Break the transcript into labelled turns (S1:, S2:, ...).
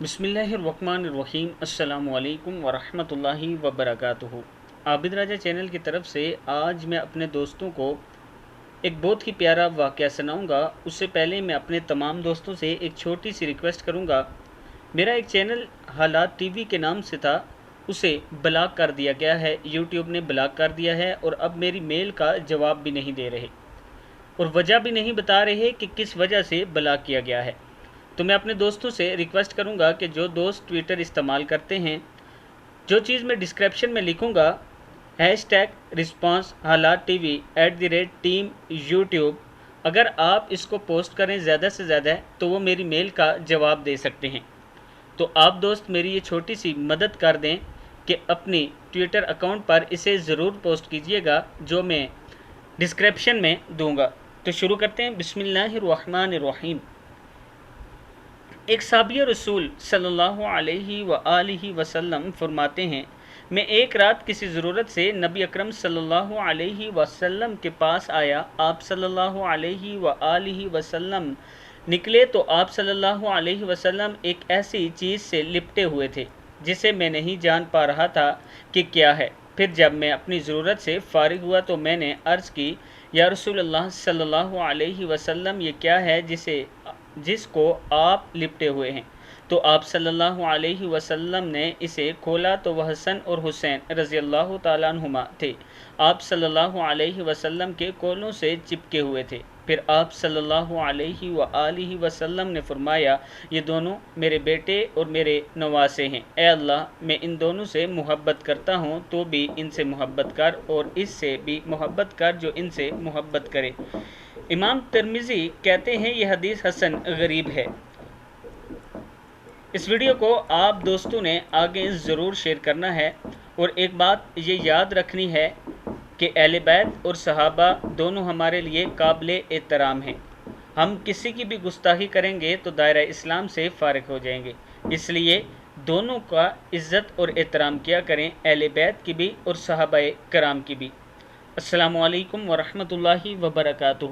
S1: बिस्मिल्लाहिर्रहमानिर्रहीम। अस्सलामु अलैकुम वरहमतुल्लाहि वबरकातुहू। आबिद राजा चैनल की तरफ से आज मैं अपने दोस्तों को एक बहुत ही प्यारा वाक़या सुनाऊंगा। उससे पहले मैं अपने तमाम दोस्तों से एक छोटी सी रिक्वेस्ट करूंगा। मेरा एक चैनल हालात टीवी के नाम से था, उसे ब्लॉक कर दिया गया है, यूट्यूब ने ब्लॉक कर दिया है और अब मेरी मेल का जवाब भी नहीं दे रहे और वजह भी नहीं बता रहे कि किस वजह से ब्लॉक किया गया है। तो मैं अपने दोस्तों से रिक्वेस्ट करूंगा कि जो दोस्त ट्विटर इस्तेमाल करते हैं, जो चीज़ मैं डिस्क्रिप्शन में लिखूंगा #रिस्पांस हालात टीवी @टीम यूट्यूब, अगर आप इसको पोस्ट करें ज़्यादा से ज़्यादा तो वो मेरी मेल का जवाब दे सकते हैं। तो आप दोस्त मेरी ये छोटी सी मदद कर दें कि अपनी ट्विटर अकाउंट पर इसे ज़रूर पोस्ट कीजिएगा, जो मैं डिस्क्रिप्शन में दूंगा। तो शुरू करते हैं। बिस्मिल्लाहिर्रहमानिर्रहीम। एक साहबी रसूल सल्लल्लाहु अलैहि व आलिहि वसल्लम फरमाते हैं, मैं एक रात किसी ज़रूरत से नबी अकरम सल्लल्लाहु अलैहि वसल्लम के पास आया। आप सल्लल्लाहु अलैहि व आलिहि वसल्लम निकले तो आप सल्लल्लाहु अलैहि वसल्लम एक ऐसी चीज़ से लिपटे हुए थे जिसे मैं नहीं जान पा रहा था कि क्या है। फिर जब मैं अपनी ज़रूरत से फ़ारिग हुआ तो मैंने अर्ज़ की, या रसूलल्लाह सल्लल्लाहु अलैहि वसल्लम, ये क्या है जिसको आप लिपटे हुए हैं? तो आप सल्लल्लाहु अलैहि वसल्लम ने इसे खोला तो वह हसन और हुसैन रज़ी अल्लाह ताला अन्हुमा थे। आप सल्लल्लाहु अलैहि वसल्लम के कोलों से चिपके हुए थे। फिर आप सल्लल्लाहु अलैहि व आलिहि वसल्लम ने फरमाया, ये दोनों मेरे बेटे और मेरे नवासे हैं। ए अल्लाह, मैं इन दोनों से मोहब्बत करता हूँ, तो भी इनसे मोहब्बत कर और इससे भी मोहब्बत कर जो इनसे मोहब्बत करे। इमाम तिर्मिज़ी कहते हैं यह हदीस हसन गरीब है। इस वीडियो को आप दोस्तों ने आगे ज़रूर शेयर करना है और एक बात ये याद रखनी है कि अहले बैत और सहाबा दोनों हमारे लिए काबिल एहतराम हैं। हम किसी की भी गुस्ताखी करेंगे तो दायरा इस्लाम से फ़ारिग हो जाएंगे, इसलिए दोनों का इज़्ज़त और एहतराम किया करें, अहले बैत की भी और सहाबाए कराम की भी। अस्सलामु अलैकुम वरहमतुल्लाहि वबरकातुहू।